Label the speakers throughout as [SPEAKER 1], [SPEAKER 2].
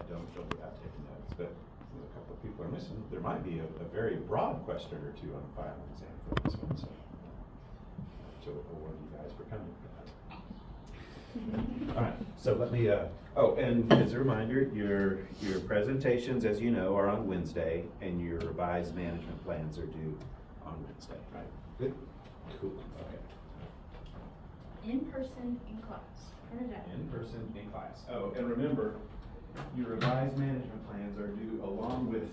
[SPEAKER 1] don't be out taking notes, but a couple of people are missing. There might be a very broad question or two on the final exam for this one, so award you guys for coming for that. All right, so let me, oh, and as a reminder, your presentations, as you know, are on Wednesday, and your revised management plans are due on Wednesday, right? Good? Cool, okay.
[SPEAKER 2] In person, in class. Turn it out.
[SPEAKER 1] In person, in class. Oh, and remember, your revised management plans are due along with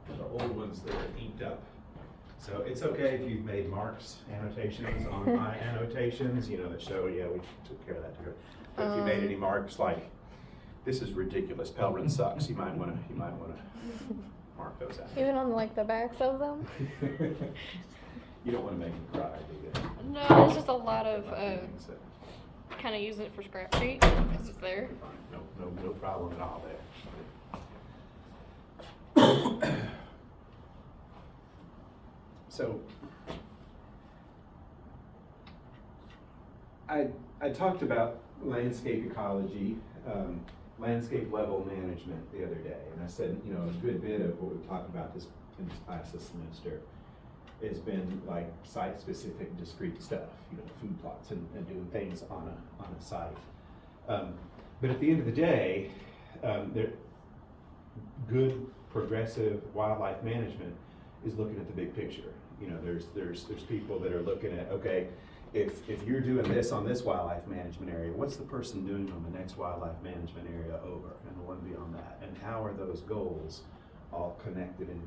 [SPEAKER 1] the old ones that are inked up. So it's okay if you've made marks, annotations on my annotations, you know, that show, yeah, we took care of that too. But if you made any marks like, this is ridiculous, Pelrin sucks, you might wanna mark those out.
[SPEAKER 3] Even on like the backs of them?
[SPEAKER 1] You don't wanna make me cry, do you?
[SPEAKER 3] No, there's just a lot of
[SPEAKER 1] That-
[SPEAKER 3] kind of using it for scrap sheet because it's there.
[SPEAKER 1] No problem at all there. So, I talked about landscape ecology, landscape level management the other day, and I said, you know, a good bit of what we've talked about in this class this semester has been like site-specific discrete stuff, you know, food plots and doing things on a site. But at the end of the day, good progressive wildlife management is looking at the big picture. You know, there's people that are looking at, okay, if you're doing this on this wildlife management area, what's the person doing on the next wildlife management area over and the one beyond that? And how are those goals all connected and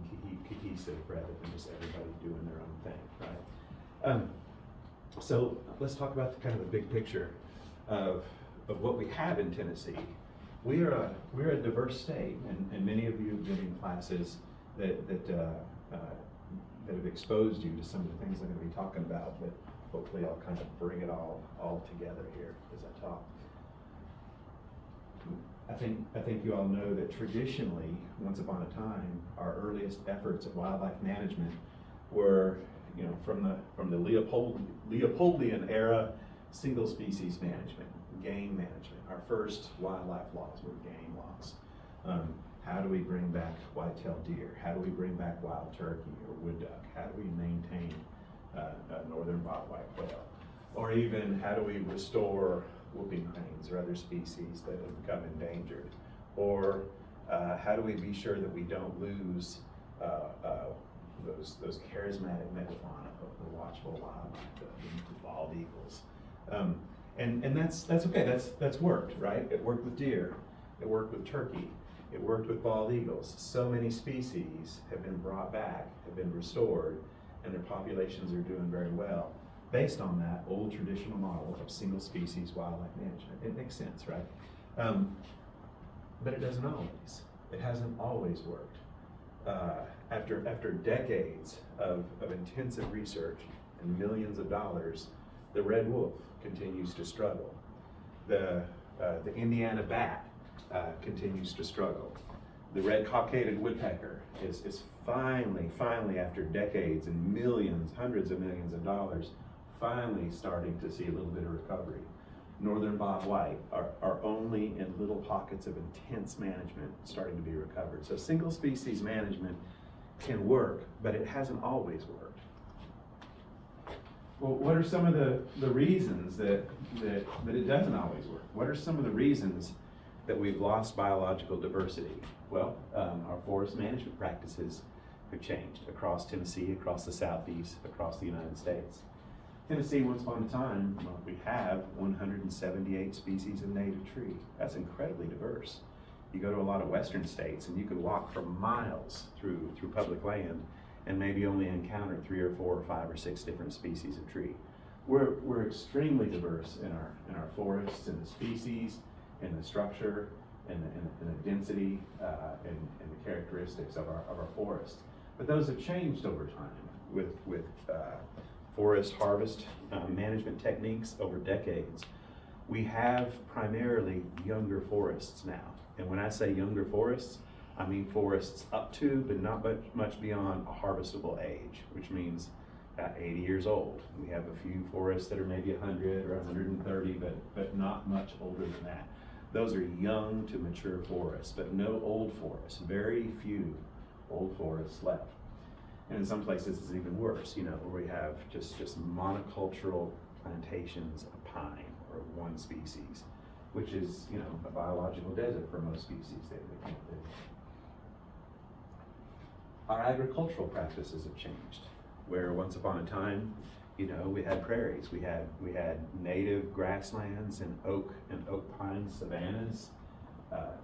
[SPEAKER 1] cohesive rather than just everybody doing their own thing, right? So let's talk about the big picture of what we have in Tennessee. We're a diverse state, and many of you have been in classes that have exposed you to some of the things I'm going to be talking about, but hopefully I'll kind of bring it all together here as I talk. I think you all know that traditionally, once upon a time, our earliest efforts at wildlife management were, you know, from the Leopoldian era, single species management, game management. Our first wildlife laws were game laws. How do we bring back white-tailed deer? How do we bring back wild turkey or wood duck? How do we maintain northern bobwhite quail? Or even how do we restore whooping cranes or other species that have become endangered? Or how do we be sure that we don't lose those charismatic megafauna of the watchful wildlife, the bald eagles? And that's okay, that's worked, right? It worked with deer, it worked with turkey, it worked with bald eagles. So many species have been brought back, have been restored, and their populations are doing very well based on that old traditional model of single species wildlife management. It makes sense, right? But it doesn't always. It hasn't always worked. After decades of intensive research and millions of dollars, the red wolf continues to struggle. The Indiana bat continues to struggle. The red cockaded woodpecker is finally, after decades and millions, hundreds of millions of dollars, finally starting to see a little bit of recovery. Northern bobwhite are only in little pockets of intense management starting to be recovered. So single species management can work, but it hasn't always worked. Well, what are some of the reasons that it doesn't always work? What are some of the reasons that we've lost biological diversity? Well, our forest management practices have changed across Tennessee, across the Southeast, across the United States. Tennessee, once upon a time, well, we have 178 species of native tree. That's incredibly diverse. You go to a lot of western states and you can walk for miles through public land and maybe only encounter 3 or 4 or 5 or 6 different species of tree. We're extremely diverse in our forests and the species and the structure and the density and the characteristics of our forests. But those have changed over time with forest harvest management techniques over decades. We have primarily younger forests now. And when I say younger forests, I mean forests up to, but not much beyond a harvestable age, which means about 80 years old. We have a few forests that are maybe 100 or 130, but not much older than that. Those are young to mature forests, but no old forests, very few old forests left. And in some places it's even worse, where we have just monocultural plantations of pine or of one species, which is, a biological desert for most species. They can't live. Our agricultural practices have changed, where once upon a time, we had prairies, we had native grasslands and oak pine savannas.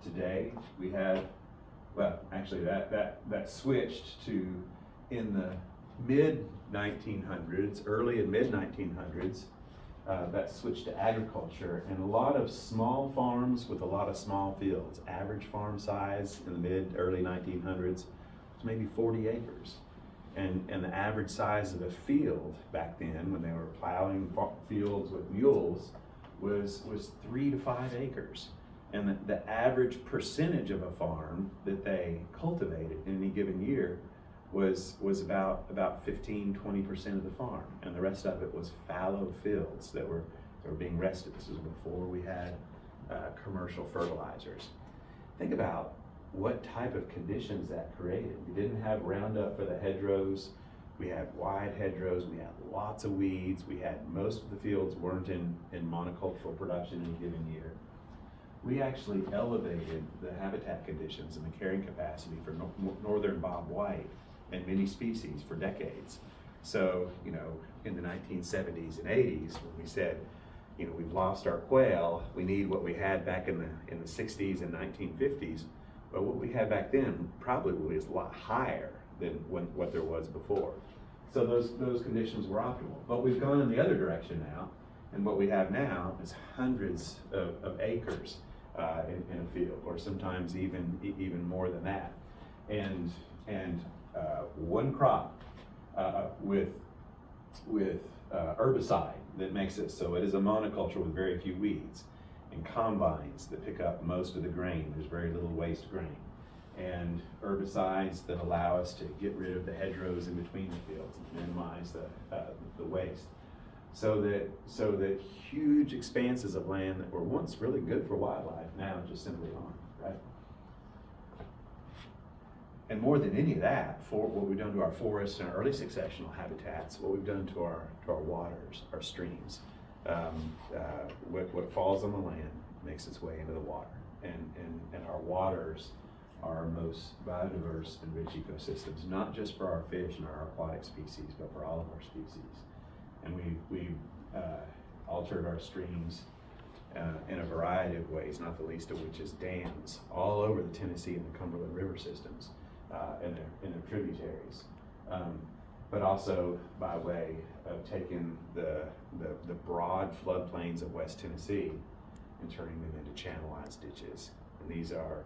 [SPEAKER 1] Today we have, actually that switched to, in the mid 1900s, early and mid 1900s, that switched to agriculture, and a lot of small farms with a lot of small fields. Average farm size in the early 1900s was maybe 40 acres. And the average size of a field back then, when they were plowing fields with mules, was 3 to 5 acres. And the average percentage of a farm that they cultivated in any given year was about 15-20% of the farm, and the rest of it was fallow fields that were being rested. This was before we had commercial fertilizers. Think about what type of conditions that created. We didn't have Roundup for the hedgerows. We had wide hedgerows. We had lots of weeds. We had, most of the fields weren't in monocultural production in a given year. We actually elevated the habitat conditions and the carrying capacity for northern bobwhite and many species for decades. So, in the 1970s and 80s, when we said, we've lost our quail, we need what we had back in the 60s and 1950s. Well, what we had back then probably was a lot higher than what there was before. So those conditions were optimal. But we've gone in the other direction now, and what we have now is hundreds of acres in a field, or sometimes even more than that. And one crop with herbicide that makes it so it is a monoculture with very few weeds, and combines that pick up most of the grain. There's very little waste grain, and herbicides that allow us to get rid of the hedgerows in between the fields and minimize the waste. So that huge expanses of land that were once really good for wildlife now just simply aren't, right? And more than any of that, for what we've done to our forests and our early successional habitats, what we've done to our waters, our streams, what falls on the land makes its way into the water, and our waters are our most biodiverse and rich ecosystems, not just for our fish and our aquatic species, but for all of our species. And we've altered our streams in a variety of ways, not the least of which is dams all over the Tennessee and the Cumberland River systems and their tributaries. But also by way of taking the broad floodplains of West Tennessee and turning them into channelized ditches. And these are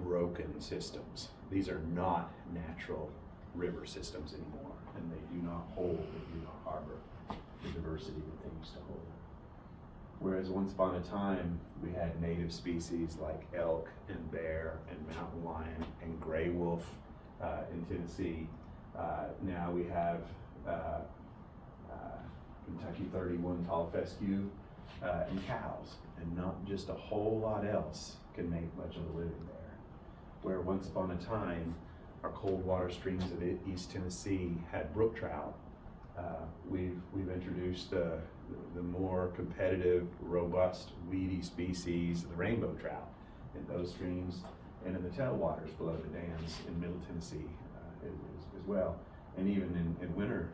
[SPEAKER 1] broken systems. These are not natural river systems anymore, and they do not harbor the diversity that they used to hold. Whereas once upon a time, we had native species like elk and bear and mountain lion and gray wolf in Tennessee. Now we have Kentucky 31 tall fescue and cows, and not just a whole lot else can make much of a living there. Where once upon a time, our cold water streams of East Tennessee had brook trout. We've introduced the more competitive, robust, weedy species, the rainbow trout, in those streams, and in the tailwaters below the dams in Middle Tennessee as well, and even in winter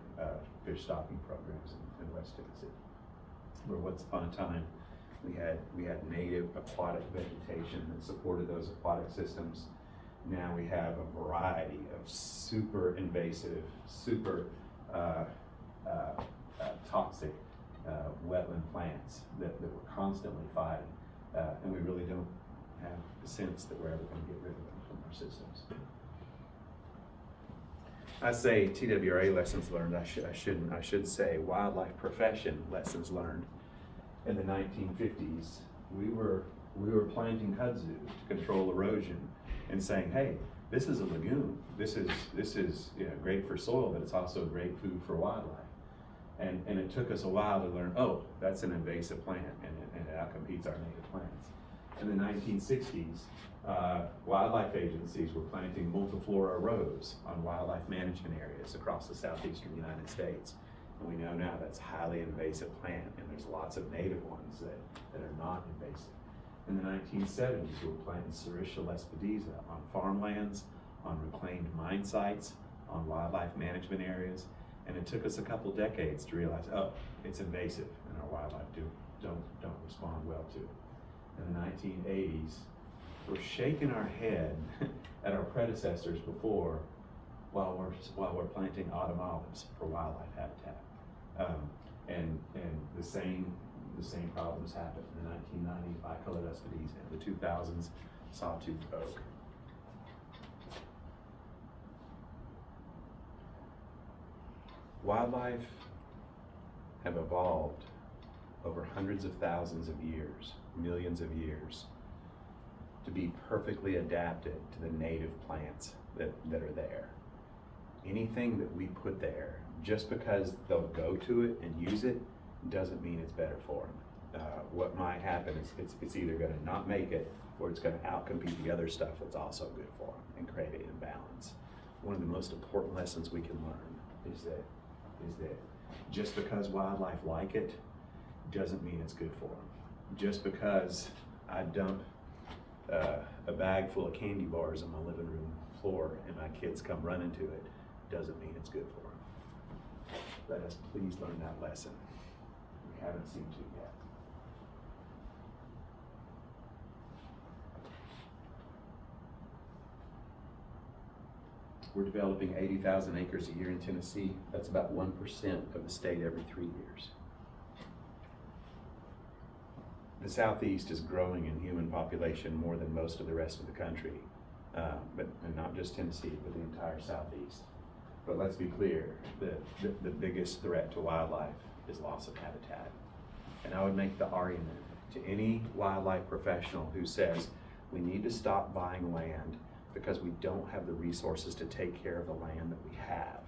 [SPEAKER 1] fish stocking programs in West Tennessee, where once upon a time we had native aquatic vegetation that supported those aquatic systems. Now we have a variety of super invasive, super toxic wetland plants that we're constantly fighting, and we really don't have the sense that we're ever going to get rid of them from our systems. I say TWRA lessons learned. I should say wildlife profession lessons learned. In the 1950s, we were planting kudzu to control erosion, and saying, hey, this is a lagoon. This is great for soil, but it's also great food for wildlife. And it took us a while to learn, oh, that's an invasive plant, and it outcompetes our native plants. In the 1960s, wildlife agencies were planting multiflora rose on wildlife management areas across the southeastern United States. And we know now that's a highly invasive plant, and there's lots of native ones that are not invasive. In the 1970s, we were planting Serratia lespedeza on farmlands, on reclaimed mine sites, on wildlife management areas. And it took us a couple decades to realize, oh, it's invasive, and our wildlife don't respond well to it. In the 1980s, we're shaking our head at our predecessors before while we're planting autumn olives for wildlife habitat. And the same problems happened in the 1990s, bicolored espedeza, in the 2000s, sawtooth oak. Wildlife have evolved over hundreds of thousands of years, millions of years, to be perfectly adapted to the native plants that are there. Anything that we put there, just because they'll go to it and use it, doesn't mean it's better for them. What might happen is it's either going to not make it, or it's going to outcompete the other stuff that's also good for them and create an imbalance. One of the most important lessons we can learn is that just because wildlife like it doesn't mean it's good for them. Just because I dump a bag full of candy bars on my living room floor and my kids come running to it doesn't mean it's good for them. Let us please learn that lesson. We haven't seemed to yet. We're developing 80,000 acres a year in Tennessee. That's about 1% of the state every 3 years. The Southeast is growing in human population more than most of the rest of the country, and not just Tennessee, but the entire Southeast. But let's be clear, the biggest threat to wildlife is loss of habitat. And I would make the argument to any wildlife professional who says we need to stop buying land because we don't have the resources to take care of the land that we have.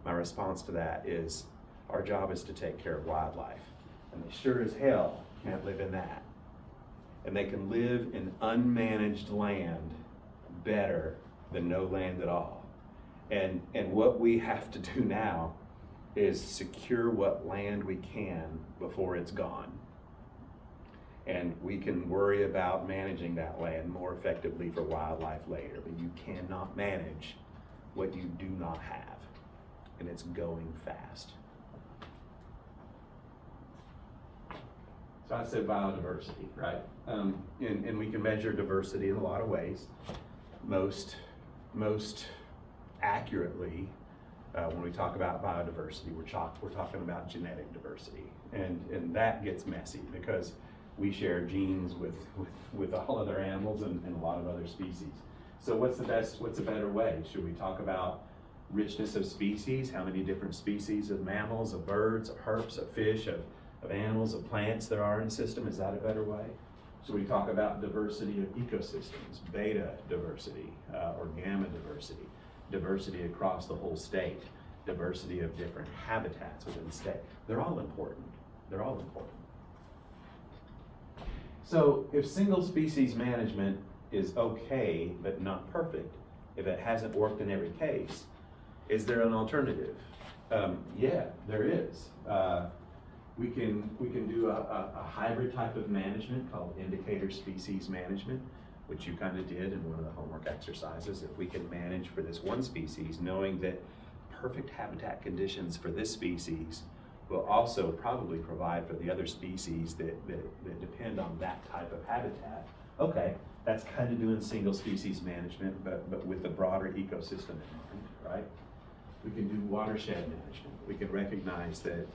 [SPEAKER 1] My response to that is our job is to take care of wildlife, and they sure as hell can't live in that. And they can live in unmanaged land better than no land at all. And what we have to do now is secure what land we can before it's gone. And we can worry about managing that land more effectively for wildlife later, but you cannot manage what you do not have, and it's going fast. So I said biodiversity, right? And we can measure diversity in a lot of ways. Most accurately, when we talk about biodiversity, we're talking about genetic diversity, and that gets messy because we share genes with all other animals and a lot of other species. So what's a better way? Should we talk about richness of species, how many different species of mammals, of birds, of herps, of fish, of animals, of plants there are in the system? Is that a better way? Should we talk about diversity of ecosystems, beta diversity, or gamma diversity, diversity across the whole state, diversity of different habitats within the state? They're all important. They're all important. So if single species management is okay, but not perfect, if it hasn't worked in every case, is there an alternative? Yeah, there is. We can do a hybrid type of management called indicator species management, which you kind of did in one of the homework exercises. If we can manage for this one species, knowing that perfect habitat conditions for this species will also probably provide for the other species that depend on that type of habitat. Okay, that's kind of doing single species management, but with the broader ecosystem in mind, right? We can do watershed management. We can recognize that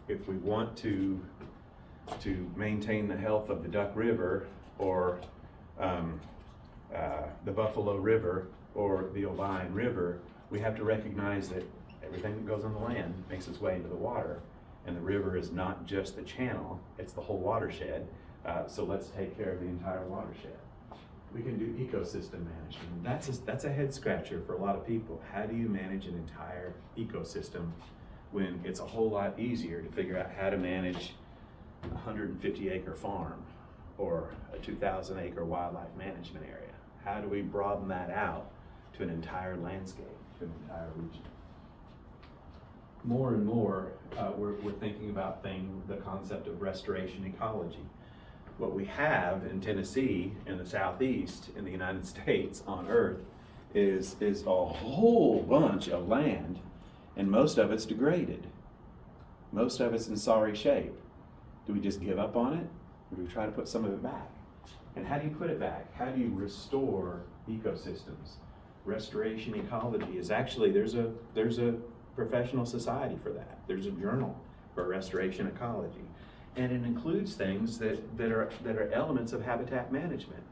[SPEAKER 1] if we want to maintain the health of the Duck River or the Buffalo River or the Obion River, we have to recognize that everything that goes on the land makes its way into the water, and the river is not just the channel, it's the whole watershed. So let's take care of the entire watershed. We can do ecosystem management. That's a head scratcher for a lot of people. How do you manage an entire ecosystem when it's a whole lot easier to figure out how to manage a 150-acre farm or a 2,000-acre wildlife management area? How do we broaden that out to an entire landscape, to an entire region? More and more, we're thinking about the concept of restoration ecology. What we have in Tennessee, in the Southeast, in the United States, on Earth, is a whole bunch of land, and most of it's degraded. Most of it's in sorry shape. Do we just give up on it, or do we try to put some of it back? And how do you put it back? How do you restore ecosystems? Restoration ecology is actually, there's a professional society for that. There's a journal for restoration ecology. And it includes things that are elements of habitat management.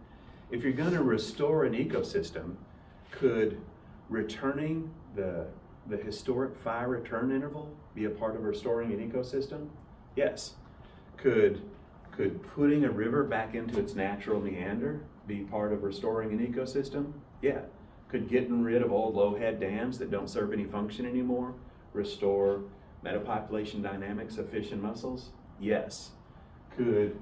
[SPEAKER 1] If you're going to restore an ecosystem, could returning the historic fire return interval be a part of restoring an ecosystem? Yes. Could putting a river back into its natural meander be part of restoring an ecosystem? Yeah. Could getting rid of old low-head dams that don't serve any function anymore restore metapopulation dynamics of fish and mussels? Yes. Could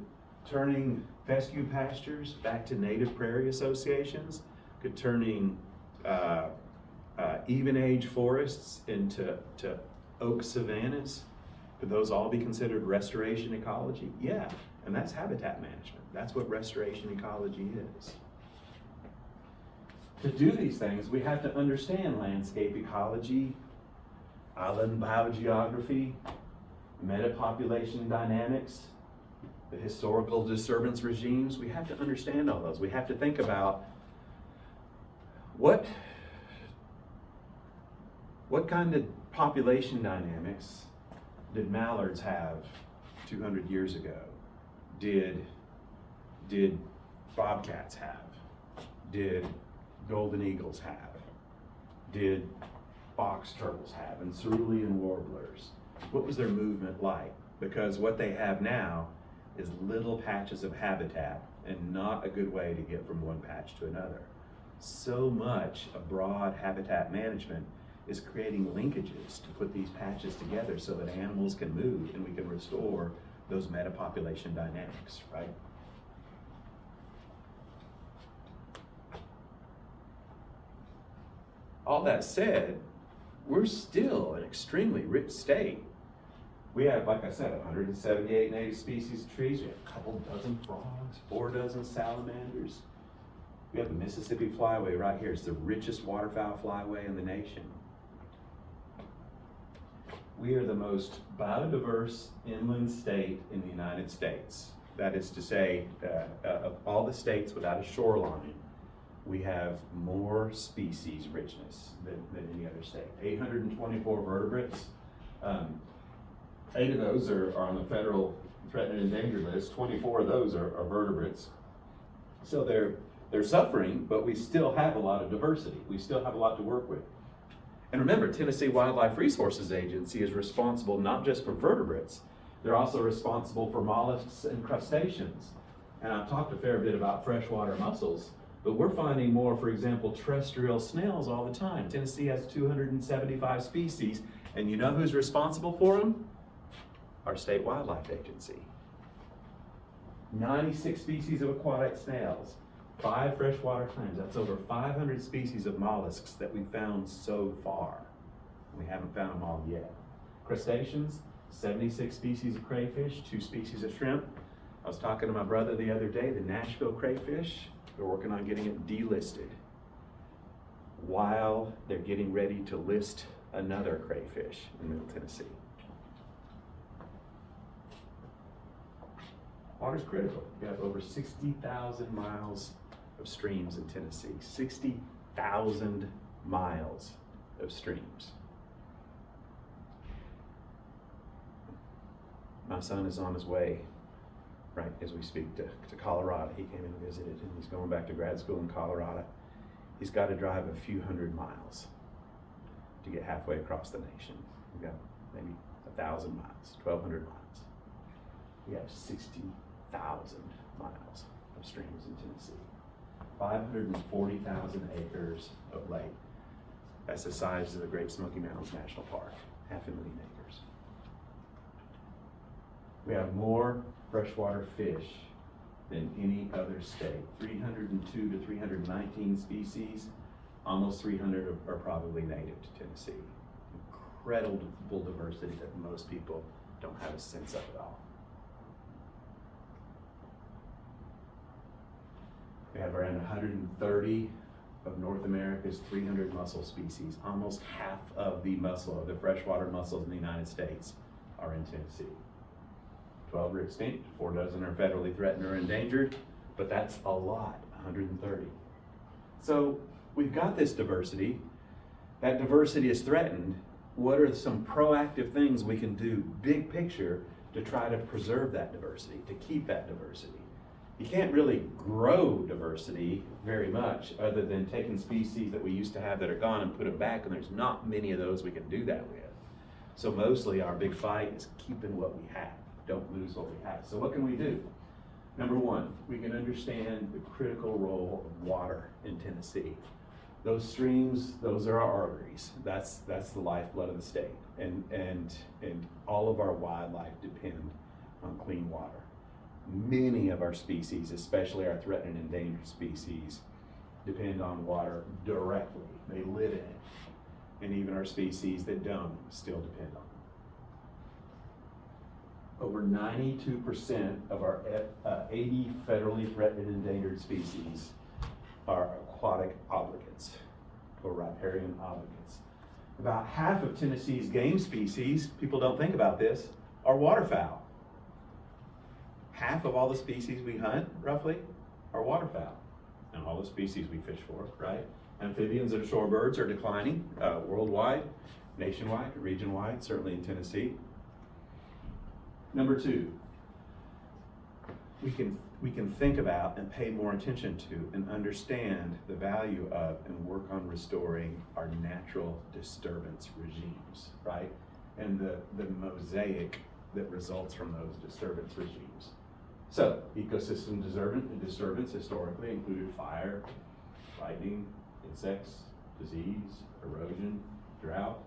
[SPEAKER 1] turning fescue pastures back to native prairie associations, could turning even-age forests into oak savannas, could those all be considered restoration ecology? Yeah, and that's habitat management. That's what restoration ecology is. To do these things, we have to understand landscape ecology, island biogeography, metapopulation dynamics, the historical disturbance regimes. We have to understand all those. We have to think about what kind of population dynamics did mallards have 200 years ago? Did bobcats have? Did golden eagles have? Did box turtles have? And cerulean warblers? What was their movement like? Because what they have now is little patches of habitat and not a good way to get from one patch to another. So much of broad habitat management is creating linkages to put these patches together so that animals can move and we can restore those metapopulation dynamics, right? All that said, we're still an extremely rich state. We have, like I said, 178 native species of trees. We have a couple dozen frogs, 4 dozen salamanders. We have the Mississippi Flyway right here. It's the richest waterfowl flyway in the nation. We are the most biodiverse inland state in the United States. That is to say, of all the states without a shoreline, we have more species richness than any other state. 824 vertebrates. 8 of those are on the federal threatened and endangered list. 24 of those are vertebrates. So they're suffering, but we still have a lot of diversity. We still have a lot to work with. And remember, Tennessee Wildlife Resources Agency is responsible not just for vertebrates, they're also responsible for mollusks and crustaceans. And I've talked a fair bit about freshwater mussels, but we're finding more, for example, terrestrial snails all the time. Tennessee has 275 species, and you know who's responsible for them? Our state wildlife agency. 96 species of aquatic snails, 5 freshwater clams. That's over 500 species of mollusks that we've found so far. We haven't found them all yet. Crustaceans, 76 species of crayfish, 2 species of shrimp. I was talking to my brother the other day, the Nashville crayfish, they're working on getting it delisted while they're getting ready to list another crayfish in Middle Tennessee. Water's critical. We have over 60,000 miles of streams in Tennessee. 60,000 miles of streams. My son is on his way, right as we speak, to Colorado. He came and visited, and he's going back to grad school in Colorado. He's got to drive a few hundred miles to get halfway across the nation. We've got maybe 1,000 miles, 1,200 miles. We have 60,000 miles of streams in Tennessee. 540,000 acres of lake. That's the size of the Great Smoky Mountains National Park, 500,000 acres. We have more freshwater fish than any other state. 302 to 319 species, almost 300 are probably native to Tennessee. Incredible diversity that most people don't have a sense of at all. We have around 130 of North America's 300 mussel species. Almost half of the freshwater mussels in the United States are in Tennessee. 12 are extinct, 4 dozen are federally threatened or endangered, but that's a lot, 130. So we've got this diversity. That diversity is threatened. What are some proactive things we can do, big picture, to try to preserve that diversity, to keep that diversity? You can't really grow diversity very much other than taking species that we used to have that are gone and put them back, and there's not many of those we can do that with. So mostly our big fight is keeping what we have. Don't lose what we have. So what can we do? Number one, we can understand the critical role of water in Tennessee. Those streams, those are our arteries. That's the lifeblood of the state. And all of our wildlife depend on clean water. Many of our species, especially our threatened and endangered species, depend on water directly. They live in it. And even our species that don't still depend on it. Over 92% of our 80 federally threatened and endangered species are aquatic obligats, or riparian obligats. About half of Tennessee's game species, people don't think about this, are waterfowl. Half of all the species we hunt, roughly, are waterfowl. And all the species we fish for, right? Amphibians and shorebirds are declining worldwide, nationwide, region-wide, certainly in Tennessee. Number two, we can think about and pay more attention to and understand the value of and work on restoring our natural disturbance regimes, right? And the mosaic that results from those disturbance regimes. So, ecosystem disturbance historically included fire, lightning, insects, disease, erosion, drought,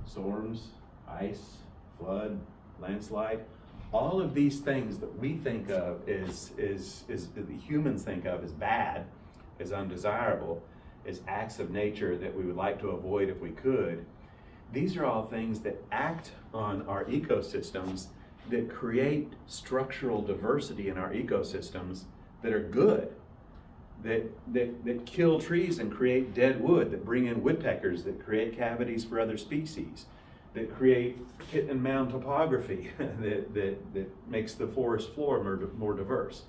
[SPEAKER 1] storms, ice, flood, landslide. All of these things that we think of that the humans think of as bad, as undesirable, as acts of nature that we would like to avoid if we could. These are all things that act on our ecosystems, that create structural diversity in our ecosystems that are good, that kill trees and create dead wood, that bring in woodpeckers, that create cavities for other species, that create pit and mound topography that makes the forest floor more diverse,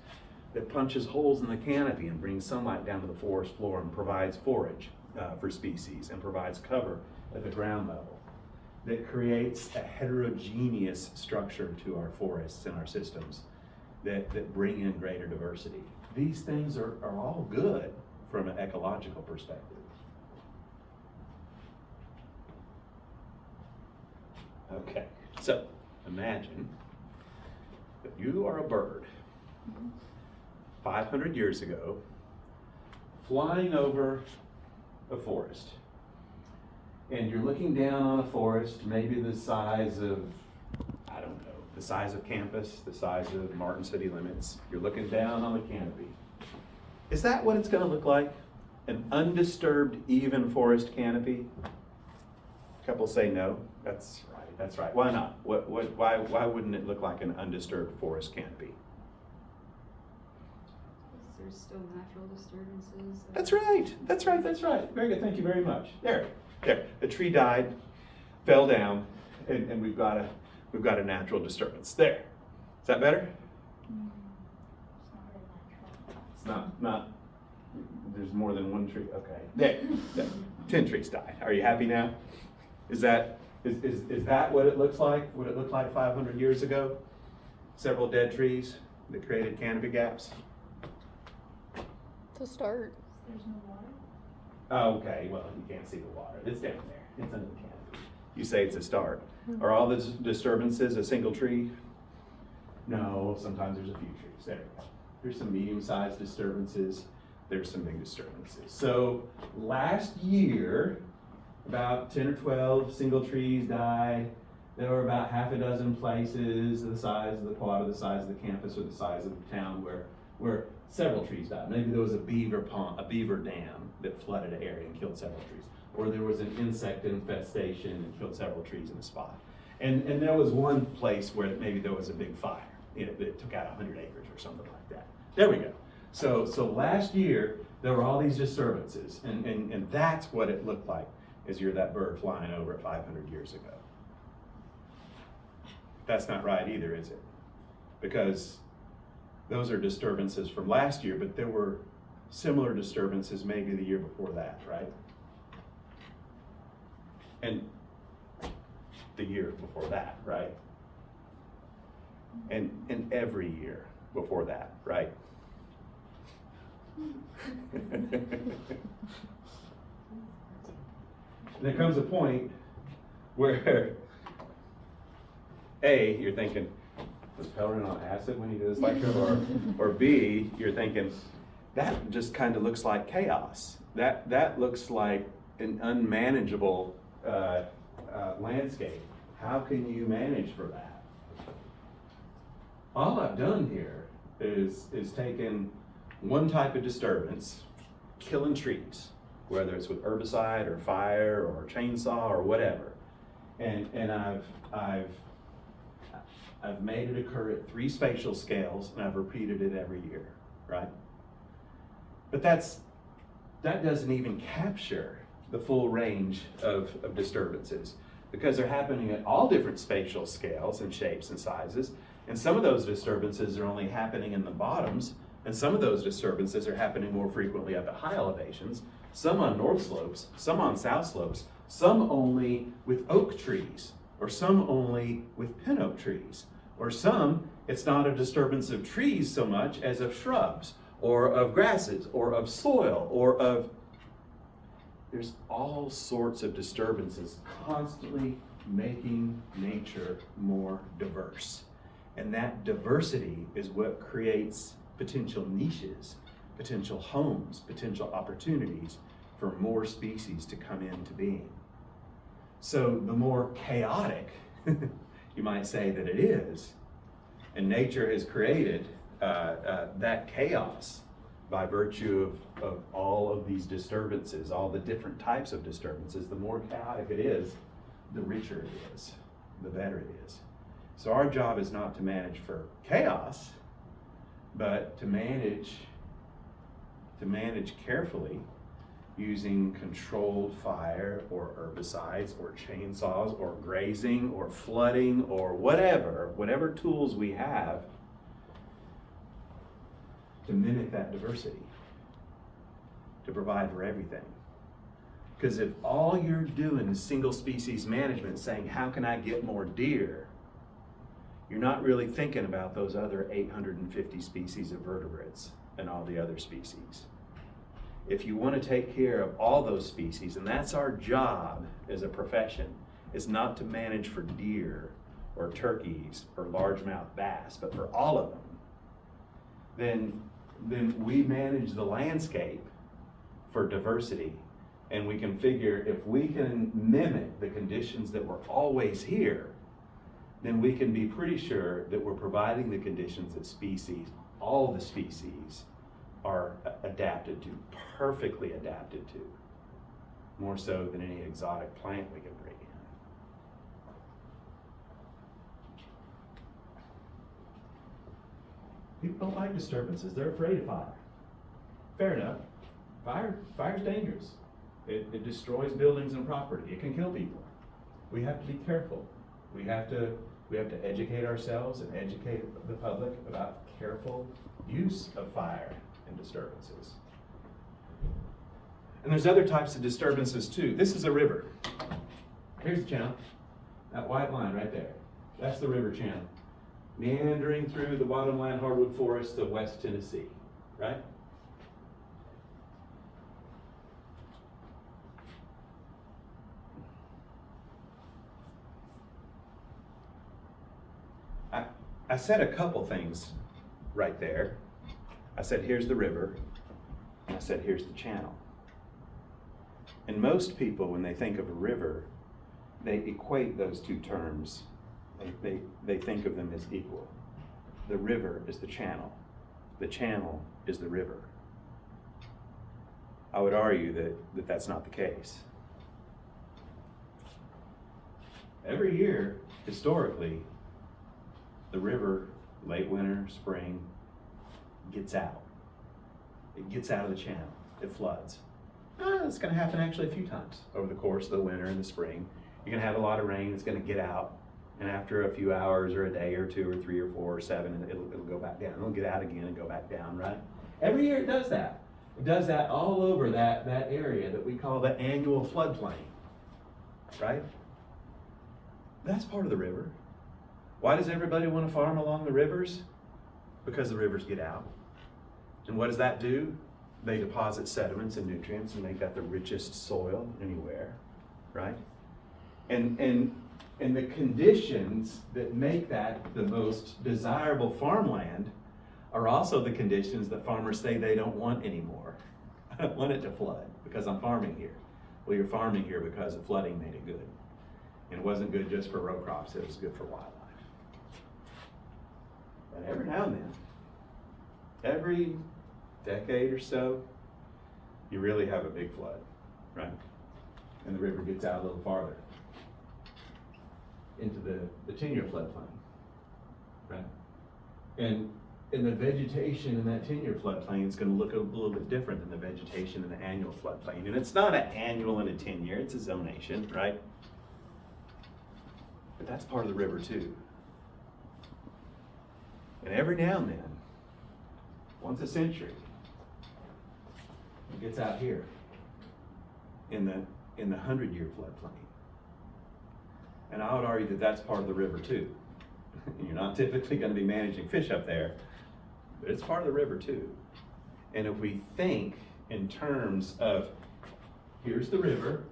[SPEAKER 1] that punches holes in the canopy and brings sunlight down to the forest floor and provides forage for species and provides cover at the ground level, that creates a heterogeneous structure to our forests and our systems that bring in greater diversity. These things are all good from an ecological perspective. Okay, so imagine that you are a bird 500 years ago flying over a forest. And you're looking down on a forest, maybe the size of, I don't know, the size of campus, the size of Martin City Limits. You're looking down on the canopy. Is that what it's going to look like? An undisturbed, even forest canopy? A couple say no. That's right. Why not? Why wouldn't it look like an undisturbed forest canopy?
[SPEAKER 4] There's still natural disturbances.
[SPEAKER 1] That's right. Very good. Thank you very much. There. The tree died, fell down, and we've got a natural disturbance. There. Is that better? It's not. There's more than one tree. Okay. There. 10 trees died. Are you happy now? Is that what it looks like? What it looked like 500 years ago? Several dead trees that created canopy gaps.
[SPEAKER 3] To start.
[SPEAKER 2] There's no water?
[SPEAKER 1] Oh, okay, well, you can't see the water. It's down there. It's under the canopy. You say it's a start. Are all the disturbances a single tree? No, sometimes there's a few trees. There we go. There's some medium-sized disturbances. There's some big disturbances. So last year, about 10 or 12 single trees died. there were about half a dozen places the size of the quad, or the size of the campus, or the size of the town where several trees died. Maybe there was a beaver pond, a beaver dam that flooded an area and killed several trees. Or there was an insect infestation and killed several trees in a spot. And there was one place where maybe there was a big fire, that took out 100 acres or something like that. There we go. So last year, there were all these disturbances, and that's what it looked like as you're that bird flying over it 500 years ago. That's not right either, is it? Because those are disturbances from last year, but there were similar disturbances maybe the year before that, right? And the year before that, right? And every year before that, right? There comes a point where A, you're thinking, was Pell run on acid when you do this lecture? Or B, you're thinking, that just kind of looks like chaos. That looks like an unmanageable landscape. How can you manage for that? All I've done here is taken one type of disturbance, killing trees, whether it's with herbicide or fire or chainsaw or whatever, and I've made it occur at 3 spatial scales, and I've repeated it every year, right? But that doesn't even capture the full range of disturbances, because they're happening at all different spatial scales and shapes and sizes, and some of those disturbances are only happening in the bottoms, and some of those disturbances are happening more frequently up at high elevations, some on north slopes, some on south slopes, some only with oak trees, or some only with pin oak trees, or some, it's not a disturbance of trees so much as of shrubs, or of grasses, or of soil, or of, there's all sorts of disturbances constantly making nature more diverse. And that diversity is what creates potential niches, potential homes, potential opportunities for more species to come into being. So the more chaotic, you might say, that it is, and nature has created that chaos by virtue of all of these disturbances, all the different types of disturbances, the more chaotic it is, the richer it is, the better it is. So our job is not to manage for chaos, but to manage carefully using controlled fire or herbicides or chainsaws or grazing or flooding or whatever tools we have to mimic that diversity, to provide for everything. Because if all you're doing is single species management, saying, how can I get more deer? You're not really thinking about those other 850 species of vertebrates and all the other species. If you want to take care of all those species, and that's our job as a profession, is not to manage for deer or turkeys or largemouth bass, but for all of them, then we manage the landscape for diversity, and we can figure if we can mimic the conditions that were always here, then we can be pretty sure that we're providing the conditions that species, all the species, are adapted to, perfectly adapted to, more so than any exotic plant we can bring in. People don't like disturbances, they're afraid of fire. Fair enough. Fire's dangerous. It destroys buildings and property. It can kill people. We have to be careful. We have to educate ourselves and educate the public about careful use of fire and disturbances. And there's other types of disturbances too. This is a river. Here's the channel. That white line right there. That's the river channel. Meandering through the bottomland hardwood forests of West Tennessee, right? I said a couple things right there. I said, here's the river, and I said, here's the channel. And most people, when they think of a river, they equate those two terms. They think of them as equal. The river is the channel. The channel is the river. I would argue that that's not the case. Every year, historically, the river, late winter, spring, gets out. It gets out of the channel. It floods. It's going to happen actually a few times over the course of the winter and the spring. You're going to have a lot of rain. It's going to get out. And after a few hours or a day or two or 3 or 4 or 7, it'll go back down. It'll get out again and go back down, right? Every year it does that. It does that all over that area that we call the annual floodplain, right? That's part of the river. Why does everybody want to farm along the rivers? Because the rivers get out. And what does that do? They deposit sediments and nutrients and make that the richest soil anywhere, right? And the conditions that make that the most desirable farmland are also the conditions that farmers say they don't want anymore. I don't want it to flood because I'm farming here. Well, you're farming here because the flooding made it good. And it wasn't good just for row crops, it was good for wildlife. But every now and then, every decade or so, you really have a big flood, right? And the river gets out a little farther into the 10-year floodplain, right? And the vegetation in that 10-year floodplain is going to look a little bit different than the vegetation in the annual floodplain. And it's not an annual and a 10-year, it's a zonation, right? But that's part of the river too. And every now and then, once a century, it gets out here in the 100-year floodplain. And I would argue that that's part of the river too. You're not typically going to be managing fish up there, but it's part of the river too. And if we think in terms of here's the river,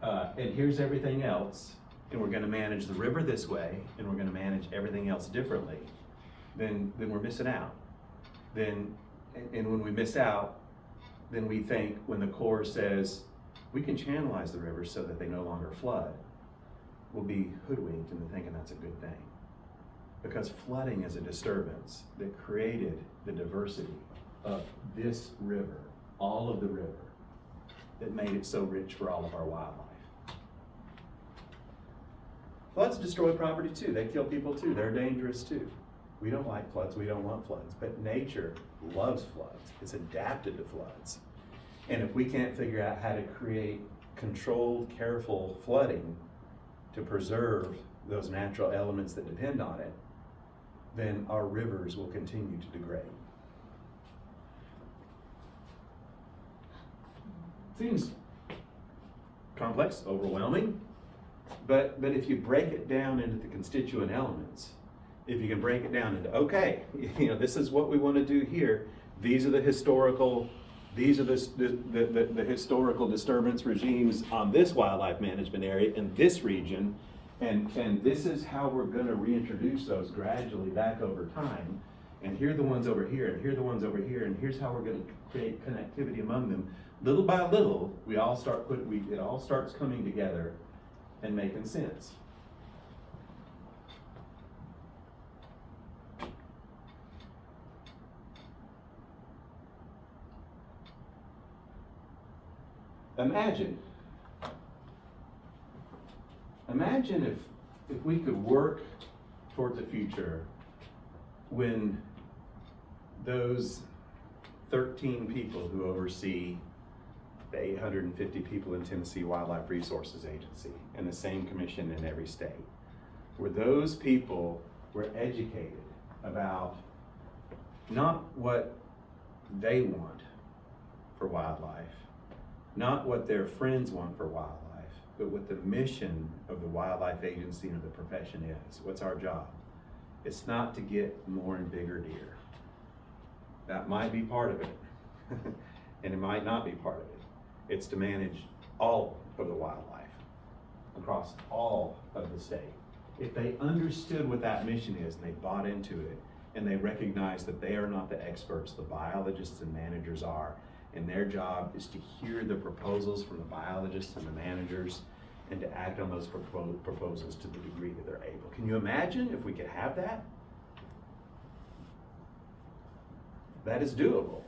[SPEAKER 1] and here's everything else, and we're going to manage the river this way, and we're going to manage everything else differently, then we're missing out. And when we miss out, then we think when the Corps says we can channelize the rivers so that they no longer flood, we'll be hoodwinked into thinking that's a good thing. Because flooding is a disturbance that created the diversity of this river, all of the river, that made it so rich for all of our wildlife. Floods destroy property too. They kill people too. They're dangerous too. We don't like floods. We don't want floods. But nature loves floods. It's adapted to floods. And if we can't figure out how to create controlled, careful flooding to preserve those natural elements that depend on it, then our rivers will continue to degrade. Seems complex, overwhelming, but if you break it down into the constituent elements, if you can break it down into, okay, this is what we want to do here. These are the historical disturbance regimes on this wildlife management area in this region, and this is how we're going to reintroduce those gradually back over time. And here are the ones over here, and here are the ones over here, and here's how we're going to create connectivity among them. Little by little, it all starts coming together and making sense. Imagine if we could work towards a future when those 13 people who oversee the 850 people in Tennessee Wildlife Resources Agency and the same commission in every state, where those people were educated about not what they want for wildlife, not what their friends want for wildlife, but what the mission of the wildlife agency and of the profession is. What's our job? It's not to get more and bigger deer. That might be part of it, and it might not be part of it. It's to manage all of the wildlife across all of the state. If they understood what that mission is and they bought into it and they recognize that they are not the experts, the biologists and managers are, and their job is to hear the proposals from the biologists and the managers and to act on those proposals to the degree that they're able. Can you imagine if we could have that? That is doable.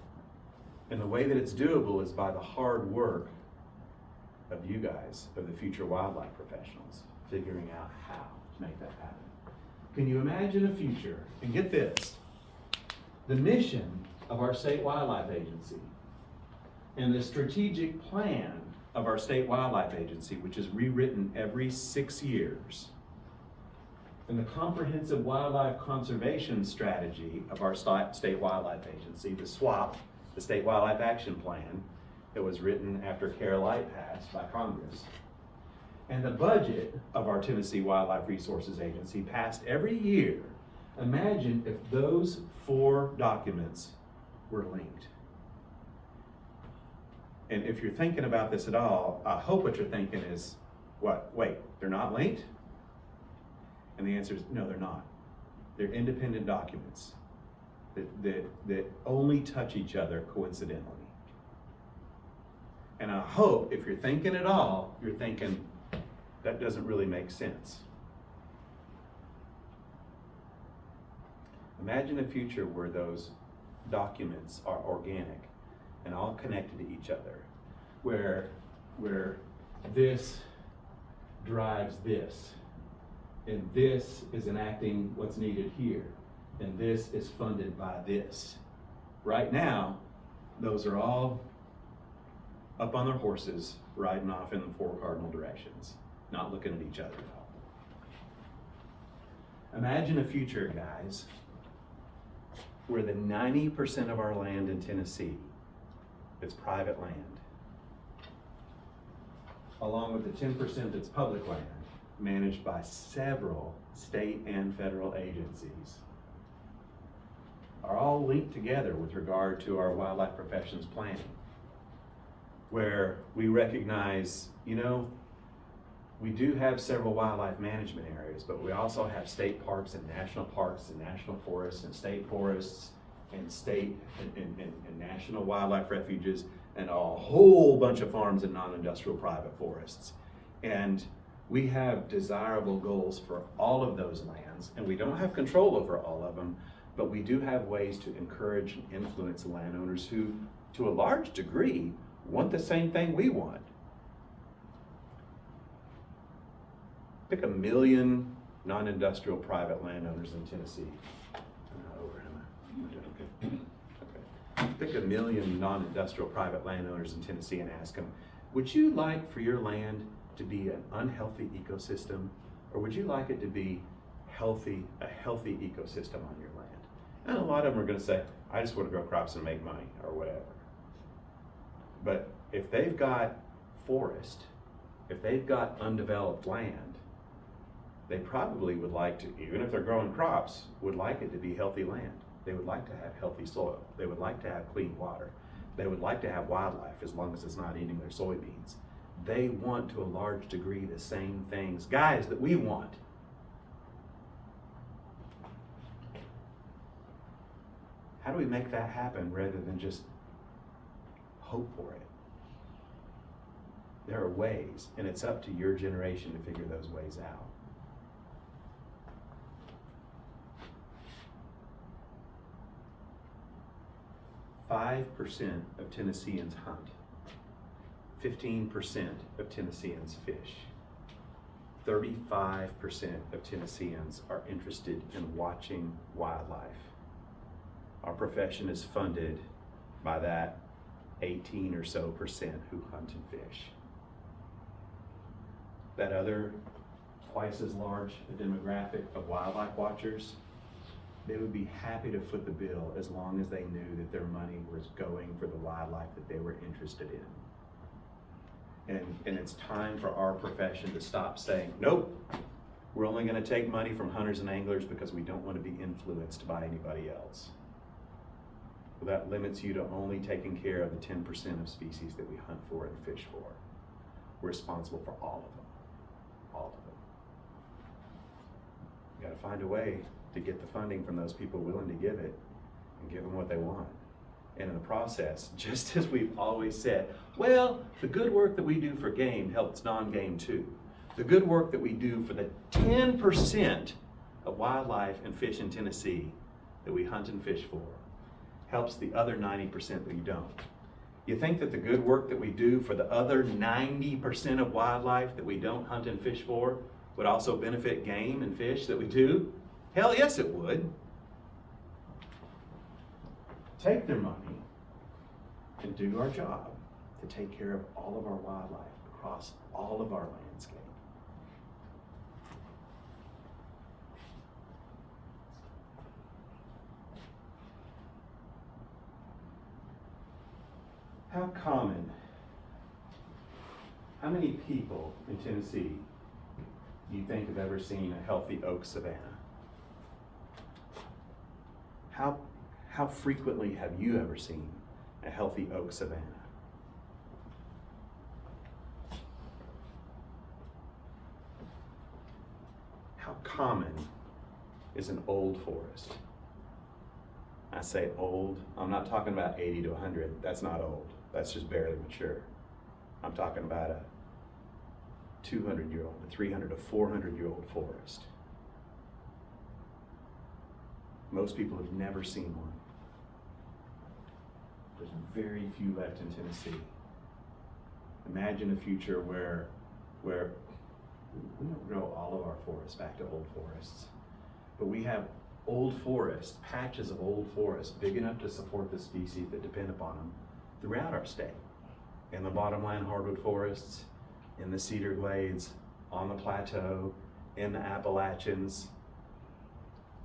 [SPEAKER 1] And the way that it's doable is by the hard work of you guys, of the future wildlife professionals, figuring out how to make that happen. Can you imagine a future, and get this, the mission of our state wildlife agency and the strategic plan of our state wildlife agency, which is rewritten every 6 years, and the comprehensive wildlife conservation strategy of our state wildlife agency, the SWAP, the State Wildlife Action Plan, that was written after Care Light passed by Congress, and the budget of our Tennessee Wildlife Resources Agency passed every year. Imagine if those 4 documents were linked. And if you're thinking about this at all, I hope what you're thinking is, what, wait, they're not linked? And the answer is, no, they're not. They're independent documents that only touch each other coincidentally. And I hope if you're thinking at all, you're thinking, that doesn't really make sense. Imagine a future where those documents are organic and all connected to each other, where this drives this, and this is enacting what's needed here, and this is funded by this. Right now, those are all up on their horses, riding off in the 4 cardinal directions, not looking at each other at all. Imagine a future, guys, where the 90% of our land in Tennessee is private land, along with the 10% that's public land, managed by several state and federal agencies, are all linked together with regard to our wildlife professions planning, where we recognize, we do have several wildlife management areas, but we also have state parks and national forests and state forests and state and national wildlife refuges and a whole bunch of farms and non-industrial private forests. And we have desirable goals for all of those lands, and we don't have control over all of them, but we do have ways to encourage and influence landowners who, to a large degree, want the same thing we want. Pick 1 million non-industrial private landowners in Tennessee. Okay. Pick 1 million non-industrial private landowners in Tennessee and ask them, would you like for your land to be an unhealthy ecosystem, or would you like it to be a healthy ecosystem on your land? And a lot of them are going to say, I just want to grow crops and make money, or whatever. But if they've got forest, if they've got undeveloped land, they probably would like to, even if they're growing crops, would like it to be healthy land. They would like to have healthy soil. They would like to have clean water. They would like to have wildlife, as long as it's not eating their soybeans. They want, to a large degree, the same things, guys, that we want. How do we make that happen rather than just hope for it? There are ways, and it's up to your generation to figure those ways out. "5% of Tennesseans hunt. 15% of Tennesseans fish. 35% of Tennesseans are interested in watching wildlife. Our profession is funded by that 18 or so percent who hunt and fish. That other twice as large a demographic of wildlife watchers, they would be happy to foot the bill as long as they knew that their money was going for the wildlife that they were interested in. And it's time for our profession to stop saying, nope, we're only going to take money from hunters and anglers because we don't want to be influenced by anybody else. Well, that limits you to only taking care of the 10% of species that we hunt for and fish for. We're responsible for all of them. All of them. You got to find a way to get the funding from those people willing to give it and give them what they want. And in the process, just as we've always said, well, the good work that we do for game helps non-game too. The good work that we do for the 10% of wildlife and fish in Tennessee that we hunt and fish for helps the other 90% that we don't. You think that the good work that we do for the other 90% of wildlife that we don't hunt and fish for would also benefit game and fish that we do? Hell yes, it would. Take their money and do our job to take care of all of our wildlife across all of our landscape. How common, how many people in Tennessee do you think have ever seen a healthy oak savanna? How frequently have you ever seen a healthy oak savanna? How common is an old forest? I say old, I'm not talking about 80 to 100, that's not old, that's just barely mature. I'm talking about a 200-year-old, a 300, a 400-year-old forest. Most people have never seen one. There's very few left in Tennessee. Imagine a future where we don't grow all of our forests back to old forests, but we have old forests, patches of old forests, big enough to support the species that depend upon them throughout our state. In the bottomland hardwood forests, in the cedar glades, on the plateau, in the Appalachians,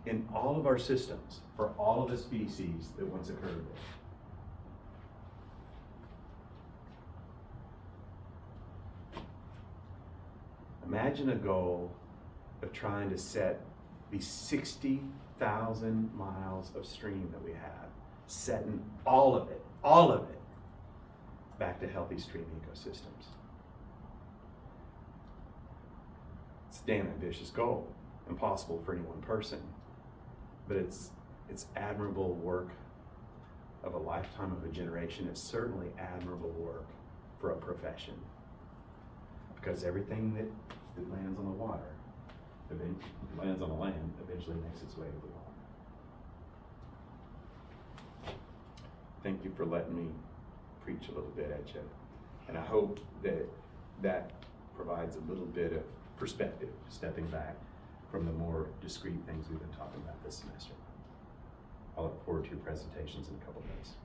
[SPEAKER 1] in all of our systems, for all of the species that once occurred there. Imagine a goal of trying to set these 60,000 miles of stream that we have, setting all of it, back to healthy stream ecosystems. It's a damn ambitious goal, impossible for any one person, but it's admirable work of a lifetime of a generation. It's certainly admirable work for a profession, because everything that lands on the water, lands on the land, eventually makes its way to the water. Thank you for letting me preach a little bit at you. And I hope that provides a little bit of perspective, stepping back from the more discrete things we've been talking about this semester. I look forward to your presentations in a couple days.